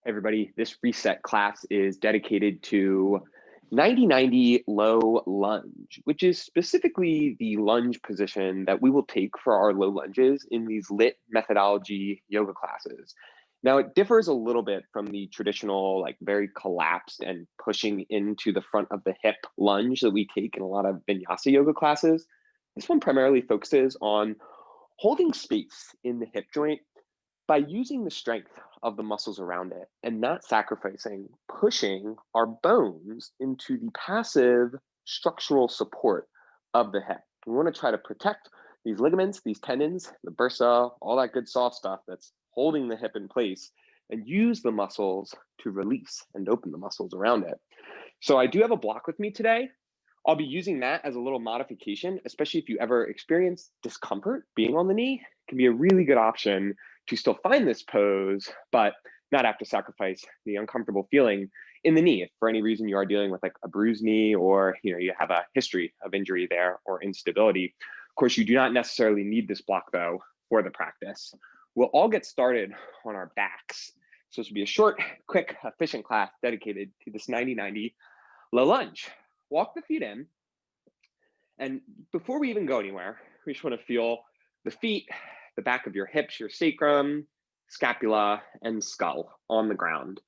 Everybody, this reset class is dedicated to 90-90 low lunge, which is specifically the lunge position that we will take for our low lunges in these LYT methodology yoga classes. Now, it differs a little bit from the traditional, like very collapsed and pushing into the front of the hip lunge that we take in a lot of vinyasa yoga classes. This one primarily focuses on holding space in the hip joint by using the strength of the muscles around it and not sacrificing pushing our bones into the passive structural support of the hip. We want to try to protect these ligaments, these tendons, the bursa, all that good soft stuff that's holding the hip in place, and use the muscles to release and open the muscles around it. So I do have a block with me today. I'll be using that as a little modification, especially if you ever experience discomfort being on the knee. It can be a really good option to still find this pose, but not have to sacrifice the uncomfortable feeling in the knee. If for any reason you are dealing with like a bruised knee, or you have a history of injury there or instability. Of course, you do not necessarily need this block though for the practice. We'll all get started on our backs. So this will be a short, quick, efficient class dedicated to this 90-90 low lunge. Walk the feet in. And before we even go anywhere, we just want to feel the feet, the back of your hips, your sacrum, scapula, and skull on the ground.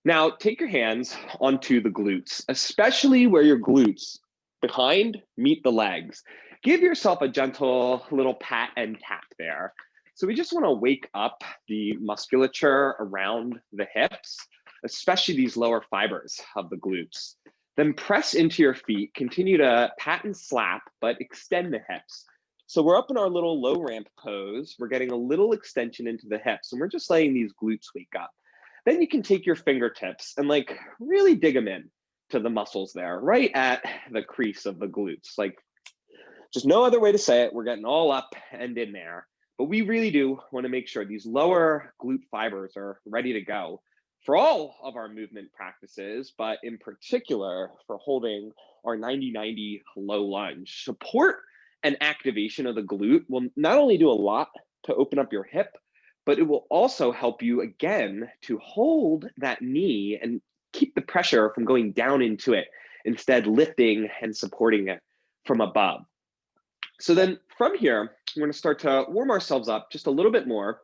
Now, take your hands onto the glutes, especially where your glutes behind meet the legs. Give yourself a gentle little pat and tap there. So we just want to wake up the musculature around the hips, especially these lower fibers of the glutes. Then press into your feet, continue to pat and slap, but extend the hips. So we're up in our little low ramp pose. We're getting a little extension into the hips, and we're just letting these glutes wake up. Then you can take your fingertips and like really dig them in to the muscles there, right at the crease of the glutes. Like just no other way to say it. We're getting all up and in there. But we really do want to make sure these lower glute fibers are ready to go for all of our movement practices, but in particular for holding our 90-90 low lunge. Support and activation of the glute will not only do a lot to open up your hip, but it will also help you again to hold that knee and keep the pressure from going down into it, instead lifting and supporting it from above. So then from here, we're going to start to warm ourselves up just a little bit more.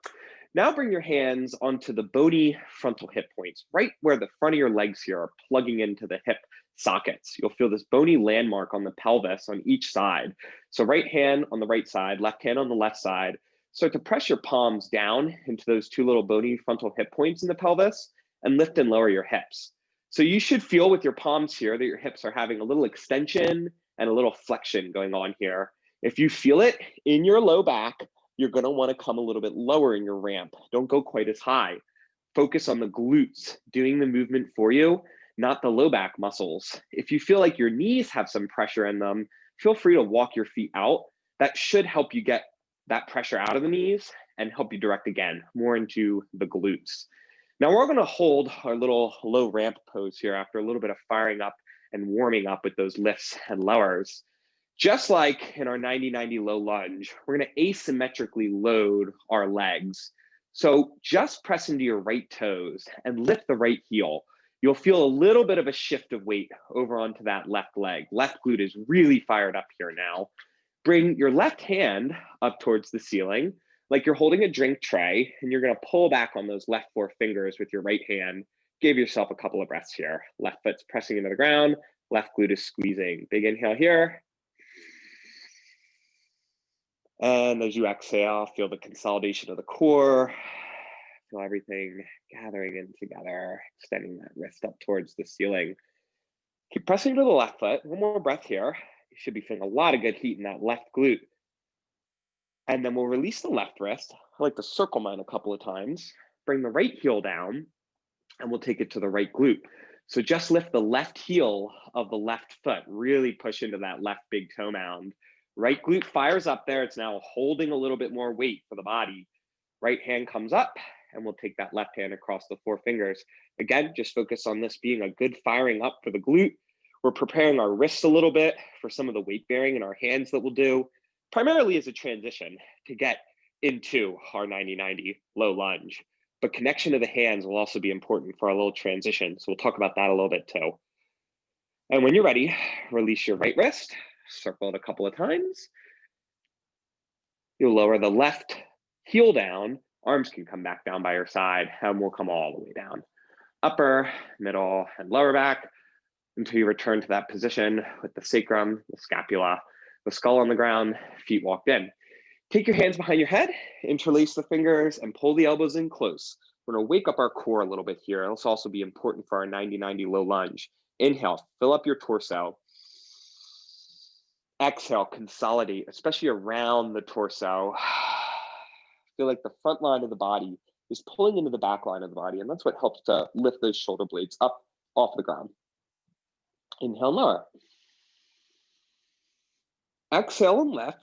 Now bring your hands onto the bony frontal hip points, right where the front of your legs here are plugging into the hip sockets. You'll feel this bony landmark on the pelvis on each side. So right hand on the right side, left hand on the left side. Start to press your palms down into those two little bony frontal hip points in the pelvis and lift and lower your hips. So you should feel with your palms here that your hips are having a little extension and a little flexion going on here. If you feel it in your low back, you're going to want to come a little bit lower in your ramp. Don't go quite as high. Focus on the glutes doing the movement for you, not the low back muscles. If you feel like your knees have some pressure in them, feel free to walk your feet out. That should help you get that pressure out of the knees and help you direct again more into the glutes. Now we're going to hold our little low ramp pose here after a little bit of firing up and warming up with those lifts and lowers. Just like in our 90-90 low lunge, we're going to asymmetrically load our legs. So just press into your right toes and lift the right heel. You'll feel a little bit of a shift of weight over onto that left leg. Left glute is really fired up here now. Bring your left hand up towards the ceiling like you're holding a drink tray, and you're going to pull back on those left four fingers with your right hand. Give yourself a couple of breaths here. Left foot's pressing into the ground. Left glute is squeezing. Big inhale here. And as you exhale, feel the consolidation of the core. Feel everything gathering in together, extending that wrist up towards the ceiling. Keep pressing to the left foot. One more breath here. You should be feeling a lot of good heat in that left glute. And then we'll release the left wrist. I like to circle mine a couple of times. Bring the right heel down, and we'll take it to the right glute. So just lift the left heel of the left foot. Really push into that left big toe mound. Right glute fires up there. It's now holding a little bit more weight for the body. Right hand comes up, and we'll take that left hand across the four fingers. Again, just focus on this being a good firing up for the glute. We're preparing our wrists a little bit for some of the weight bearing in our hands that we'll do, primarily as a transition to get into our 90-90 low lunge. but connection to the hands will also be important for our little transition. So we'll talk about that a little bit too. And when you're ready, release your right wrist, circle it a couple of times. You'll lower the left heel down. Arms can come back down by your side, and we'll come all the way down. Upper, middle, and lower back until you return to that position with the sacrum, the scapula, the skull on the ground, feet walked in. Take your hands behind your head, interlace the fingers, and pull the elbows in close. We're gonna wake up our core a little bit here. It'll also be important for our 90-90 low lunge. Inhale, fill up your torso. Exhale, consolidate, especially around the torso. Feel like the front line of the body is pulling into the back line of the body, and that's what helps to lift those shoulder blades up off the ground. Inhale, lower. Exhale and lift.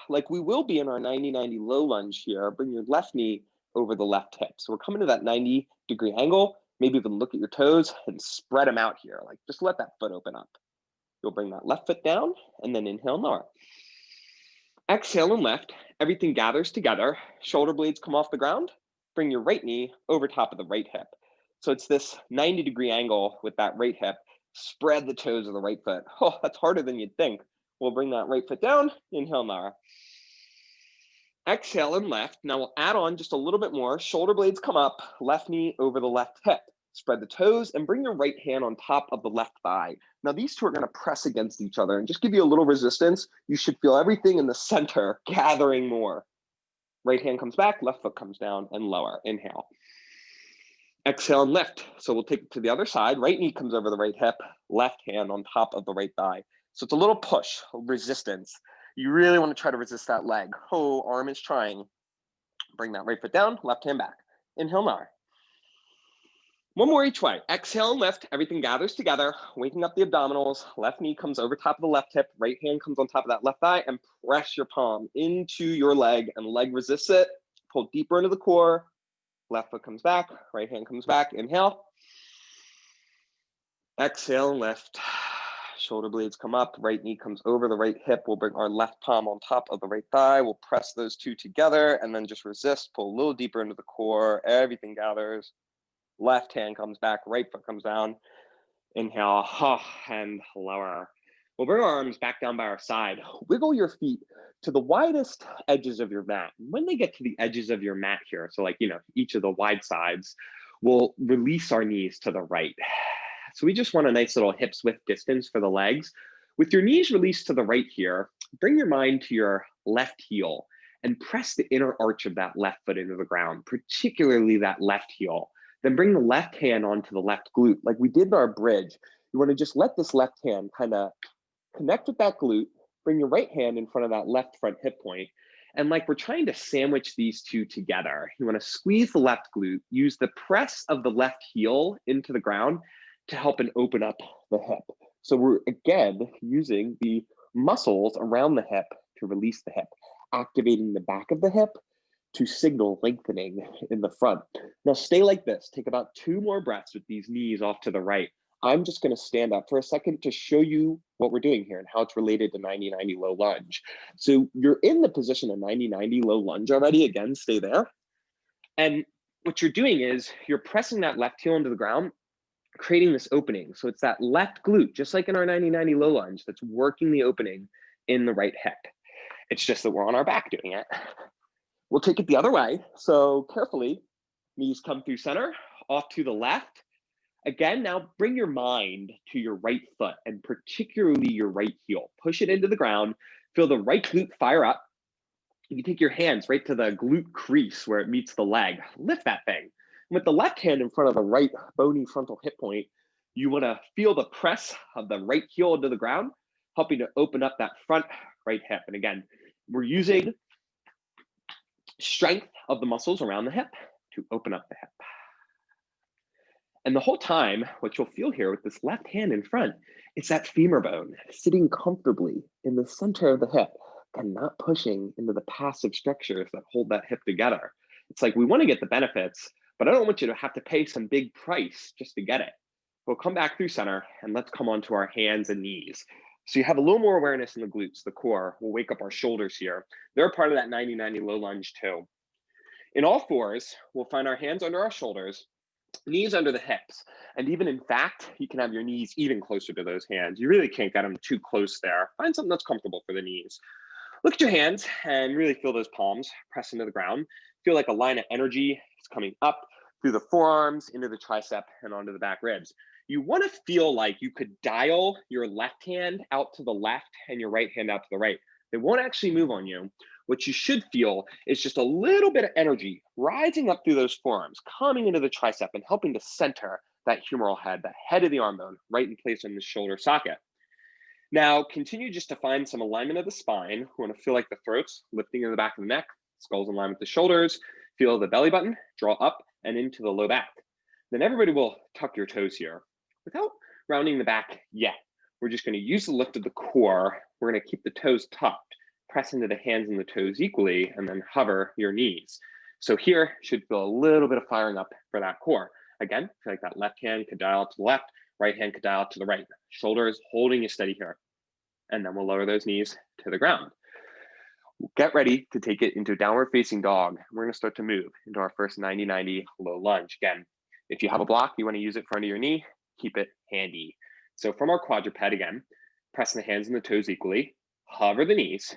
Like we will be in our 90-90 low lunge here, bring your left knee over the left hip. So we're coming to that 90-degree angle, maybe even look at your toes and spread them out here. Like just let that foot open up. You'll bring that left foot down and then inhale and lower. Exhale and lift, everything gathers together, shoulder blades come off the ground, bring your right knee over top of the right hip. So it's this 90-degree angle with that right hip, spread the toes of the right foot. Oh, that's harder than you'd think. We'll bring that right foot down, inhale and lower. Exhale and lift. Now we'll add on just a little bit more. Shoulder blades come up, left knee over the left hip. Spread the toes and bring your right hand on top of the left thigh. Now these two are gonna press against each other and just give you a little resistance. You should feel everything in the center gathering more. Right hand comes back, left foot comes down and lower, inhale. Exhale and lift. So we'll take it to the other side. Right knee comes over the right hip, left hand on top of the right thigh. So it's a little push, resistance. You really want to try to resist that leg. Oh, arm is trying. Bring that right foot down, left hand back. Inhale, lower. One more each way. Exhale and lift. Everything gathers together, waking up the abdominals. Left knee comes over top of the left hip. Right hand comes on top of that left thigh and press your palm into your leg and leg resists it. Pull deeper into the core. Left foot comes back, right hand comes back. Inhale. Exhale and lift. Shoulder blades come up, right knee comes over the right hip. We'll bring our left palm on top of the right thigh. We'll press those two together and then just resist, pull a little deeper into the core. Everything gathers. Left hand comes back, right foot comes down. Inhale, and lower. We'll bring our arms back down by our side. Wiggle your feet to the widest edges of your mat. When they get to the edges of your mat here, so like, each of the wide sides, we'll release our knees to the right. So we just want a nice little hips width distance for the legs. With your knees released to the right here, bring your mind to your left heel and press the inner arch of that left foot into the ground, particularly that left heel. Then bring the left hand onto the left glute, like we did in our bridge. You want to just let this left hand kind of connect with that glute, bring your right hand in front of that left front hip point, and like we're trying to sandwich these two together. You want to squeeze the left glute, use the press of the left heel into the ground to help and open up the hip. So we're again using the muscles around the hip to release the hip, activating the back of the hip to signal lengthening in the front. Now stay like this. Take about 2 more breaths with these knees off to the right. I'm just going to stand up for a second to show you what we're doing here and how it's related to 90-90 low lunge. So you're in the position of 90-90 low lunge already. Again, stay there. And what you're doing is you're pressing that left heel into the ground, creating this opening. So it's that left glute, just like in our 90-90 low lunge, that's working the opening in the right hip. It's just that we're on our back doing it. We'll take it the other way. So carefully, knees come through center, off to the left. Again, now bring your mind to your right foot and particularly your right heel. Push it into the ground, feel the right glute fire up. You can take your hands right to the glute crease where it meets the leg. Lift that thing. With the left hand in front of the right bony frontal hip point, you want to feel the press of the right heel into the ground, helping to open up that front right hip. And again, we're using strength of the muscles around the hip to open up the hip. And the whole time, what you'll feel here with this left hand in front, it's that femur bone sitting comfortably in the center of the hip and not pushing into the passive structures that hold that hip together. It's like we want to get the benefits, but I don't want you to have to pay some big price just to get it. We'll come back through center and let's come onto our hands and knees. So you have a little more awareness in the glutes, the core. We'll wake up our shoulders here. They're part of that 90-90 low lunge too. In all fours, we'll find our hands under our shoulders, knees under the hips. And even in fact, you can have your knees even closer to those hands. You really can't get them too close there. Find something that's comfortable for the knees. Look at your hands and really feel those palms press into the ground. Feel like a line of energy is coming up through the forearms, into the tricep, and onto the back ribs. You want to feel like you could dial your left hand out to the left and your right hand out to the right. They won't actually move on you. What you should feel is just a little bit of energy rising up through those forearms, coming into the tricep and helping to center that humeral head, the head of the arm bone, right in place in the shoulder socket. Now, continue just to find some alignment of the spine. We want to feel like the throat's lifting in the back of the neck, skull's in line with the shoulders. Feel the belly button draw up and into the low back. Then everybody will tuck your toes here. Without rounding the back yet, we're just going to use the lift of the core. We're going to keep the toes tucked, press into the hands and the toes equally, and then hover your knees. So here should feel a little bit of firing up for that core. Again, feel like that left hand could dial out to the left, right hand could dial out to the right. Shoulders holding you steady here. And then we'll lower those knees to the ground. Get ready to take it into downward facing dog. We're going to start to move into our first 90-90 low lunge. Again, if you have a block, you want to use it in front of your knee, keep it handy. So from our quadruped again, pressing the hands and the toes equally, hover the knees,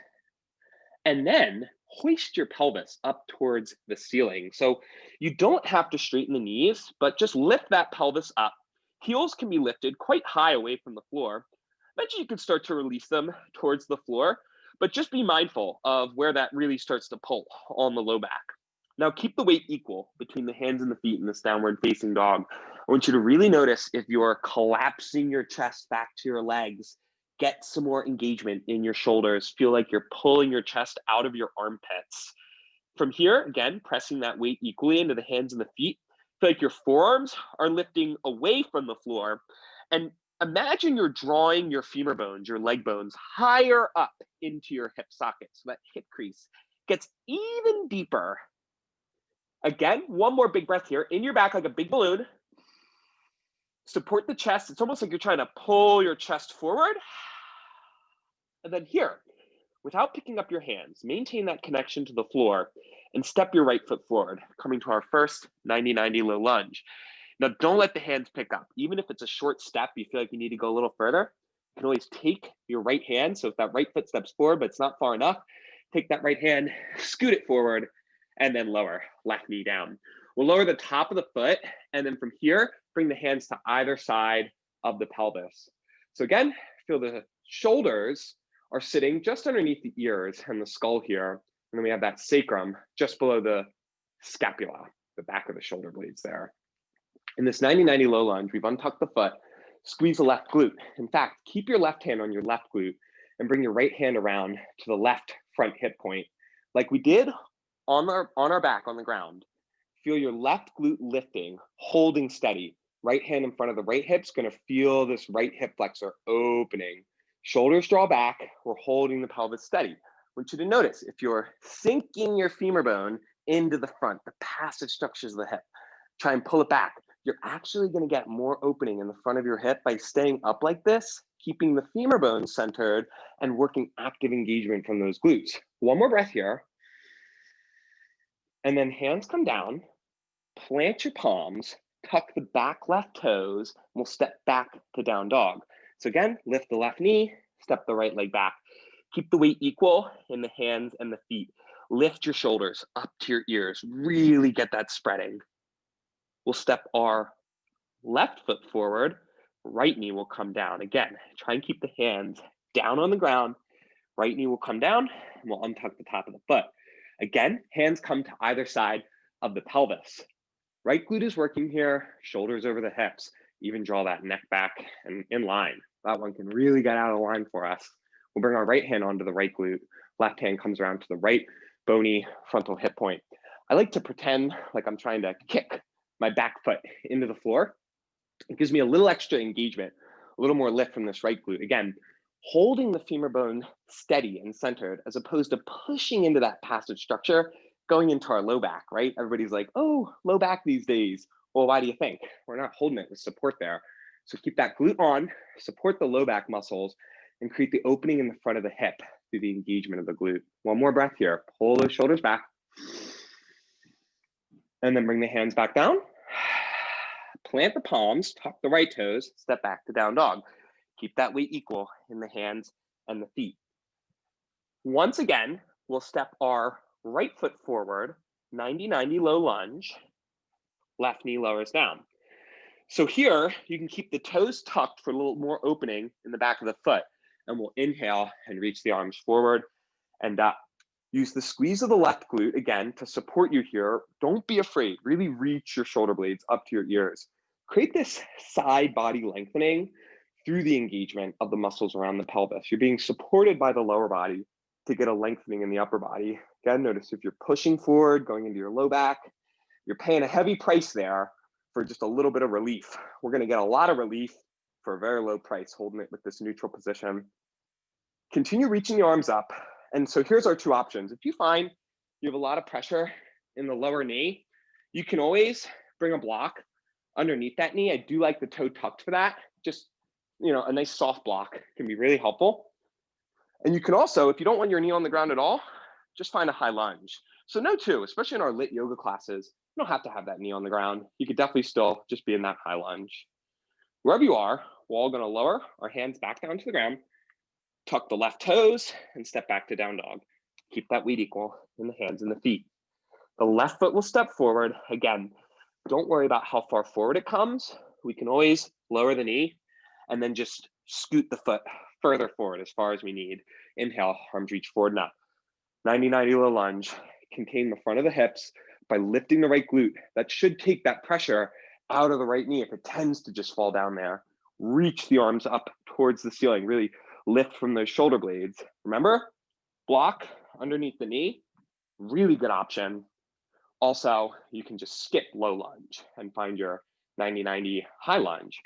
and then hoist your pelvis up towards the ceiling. So you don't have to straighten the knees, but just lift that pelvis up. Heels can be lifted quite high away from the floor. Eventually you can start to release them towards the floor, but just be mindful of where that really starts to pull on the low back. Now keep the weight equal between the hands and the feet in this downward facing dog. I want you to really notice if you're collapsing your chest back to your legs. Get some more engagement in your shoulders. Feel like you're pulling your chest out of your armpits. From here, again, pressing that weight equally into the hands and the feet. Feel like your forearms are lifting away from the floor. And imagine you're drawing your femur bones, your leg bones, higher up into your hip socket. So that hip crease gets even deeper. Again, one more big breath here. In your back like a big balloon. Support the chest. It's almost like you're trying to pull your chest forward. And then here, without picking up your hands, maintain that connection to the floor and step your right foot forward, coming to our first 90-90 low lunge. Now, don't let the hands pick up. Even if it's a short step, you feel like you need to go a little further, you can always take your right hand. So if that right foot steps forward, but it's not far enough, take that right hand, scoot it forward, and then lower, left knee down. We'll lower the top of the foot, and then from here, bring the hands to either side of the pelvis. So again, feel the shoulders are sitting just underneath the ears and the skull here. And then we have that sacrum just below the scapula, the back of the shoulder blades there. In this 90-90 low lunge, we've untucked the foot, squeeze the left glute. In fact, keep your left hand on your left glute and bring your right hand around to the left front hip point. Like we did on our back on the ground. Feel your left glute lifting, holding steady. Right hand in front of the right hip's gonna feel this right hip flexor opening. Shoulders draw back, we're holding the pelvis steady. I want you to notice if you're sinking your femur bone into the front, the passage structures of the hip, try and pull it back. You're actually gonna get more opening in the front of your hip by staying up like this, keeping the femur bone centered and working active engagement from those glutes. One more breath here. And then hands come down, plant your palms, tuck the back left toes, and we'll step back to down dog. So again, lift the left knee, step the right leg back. Keep the weight equal in the hands and the feet. Lift your shoulders up to your ears. Really get that spreading. We'll step our left foot forward. Right knee will come down. Again, try and keep the hands down on the ground. Right knee will come down, and we'll untuck the top of the foot. Again, hands come to either side of the pelvis. Right glute is working here, shoulders over the hips. Even draw that neck back and in line. That one can really get out of line for us. We'll bring our right hand onto the right glute. Left hand comes around to the right bony frontal hip point. I like to pretend like I'm trying to kick my back foot into the floor. It gives me a little extra engagement, a little more lift from this right glute. Again, holding the femur bone steady and centered as opposed to pushing into that passage structure, going into our low back, right? Everybody's like, oh, low back these days. Well, why do you think? We're not holding it with support there. So keep that glute on, support the low back muscles, and create the opening in the front of the hip through the engagement of the glute. One more breath here. Pull those shoulders back. And then bring the hands back down. Plant the palms, tuck the right toes, step back to down dog. Keep that weight equal in the hands and the feet. Once again, we'll step our right foot forward, 90-90 low lunge, left knee lowers down. So here, you can keep the toes tucked for a little more opening in the back of the foot, and we'll inhale and reach the arms forward and up. Use the squeeze of the left glute again to support you here. Don't be afraid. Really reach your shoulder blades up to your ears. Create this side body lengthening through the engagement of the muscles around the pelvis. You're being supported by the lower body to get a lengthening in the upper body. Again, notice if you're pushing forward, going into your low back, you're paying a heavy price there for just a little bit of relief. We're going to get a lot of relief for a very low price holding it with this neutral position. Continue reaching the arms up. And so here's our two options. If you find you have a lot of pressure in the lower knee, you can always bring a block underneath that knee. I do like the toe tucked for that. Just, a nice soft block can be really helpful. And you can also, if you don't want your knee on the ground at all, just find a high lunge. So no two, especially in our LYT yoga classes, you don't have to have that knee on the ground. You could definitely still just be in that high lunge. Wherever you are, we're all going to lower our hands back down to the ground, tuck the left toes, and step back to down dog. Keep that weight equal in the hands and the feet. The left foot will step forward. Again, don't worry about how far forward it comes. We can always lower the knee and then just scoot the foot further forward as far as we need. Inhale, arms reach forward and up. 90-90 low lunge. Contain the front of the hips by lifting the right glute. That should take that pressure out of the right knee if it tends to just fall down there. Reach the arms up towards the ceiling. Really lift from those shoulder blades. Remember, block underneath the knee. Really good option. Also, you can just skip low lunge and find your 90-90 high lunge.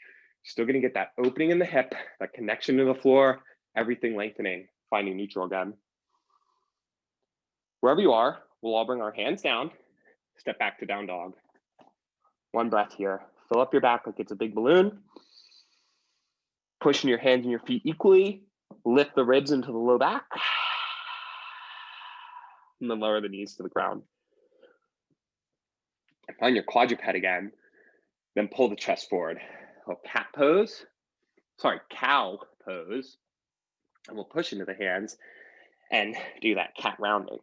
Still gonna get that opening in the hip, that connection to the floor, everything lengthening, finding neutral again. Wherever you are, we'll all bring our hands down, step back to down dog. One breath here. Fill up your back like it's a big balloon. Pushing your hands and your feet equally. Lift the ribs into the low back. And then lower the knees to the ground. Find your quadruped again. Then pull the chest forward. Cow pose. And we'll push into the hands and do that cat rounding.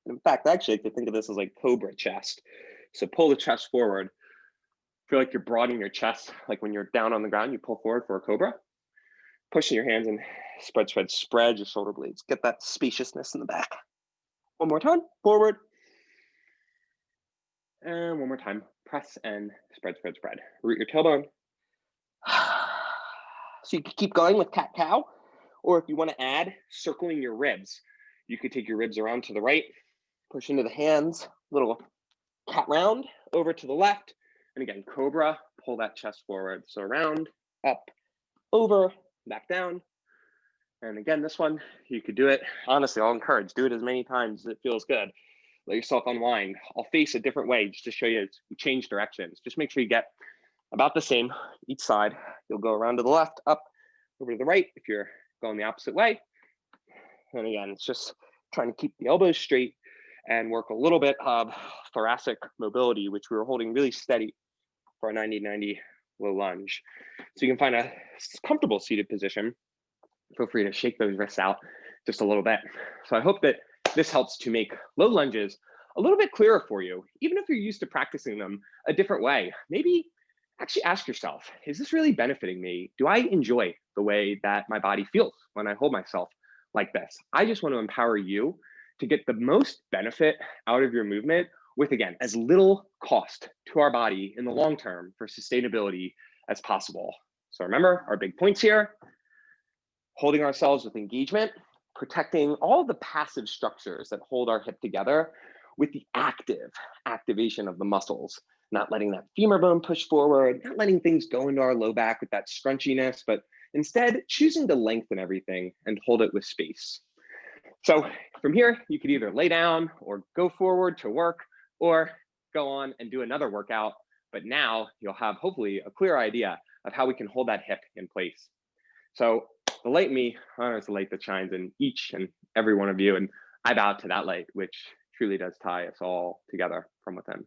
In fact, actually, I could think of this as like cobra chest. So pull the chest forward. Feel like you're broadening your chest, like when you're down on the ground, you pull forward for a cobra. Pushing your hands and spread your shoulder blades. Get that spaciousness in the back. One more time, forward. And one more time, press and spread. Root your tailbone. So you can keep going with cat-cow, or if you want to add circling your ribs, you could take your ribs around to the right, push into the hands, little cat round over to the left, and again, cobra, pull that chest forward. So around, up, over, back down. And again, this one, you could do it. Honestly, I'll encourage, do it as many times as it feels good. Let yourself unwind. I'll face a different way just to show you change directions. Just make sure you get about the same each side. You'll go around to the left, up, over to the right if you're going the opposite way. And again, it's just trying to keep the elbows straight and work a little bit of thoracic mobility, which we were holding really steady for our 90-90 low lunge. So you can find a comfortable seated position. Feel free to shake those wrists out just a little bit. So I hope that this helps to make low lunges a little bit clearer for you, even if you're used to practicing them a different way. Maybe actually ask yourself, is this really benefiting me? Do I enjoy the way that my body feels when I hold myself like this? I just want to empower you to get the most benefit out of your movement with, again, as little cost to our body in the long term for sustainability as possible. So remember our big points here: holding ourselves with engagement, protecting all the passive structures that hold our hip together with the active activation of the muscles, not letting that femur bone push forward, not letting things go into our low back with that scrunchiness, but instead choosing to lengthen everything and hold it with space. So from here, you could either lay down or go forward to work, or go on and do another workout. But now you'll have hopefully a clear idea of how we can hold that hip in place. So the light in me honors the light that shines in each and every one of you, and I bow to that light, which truly does tie us all together from within.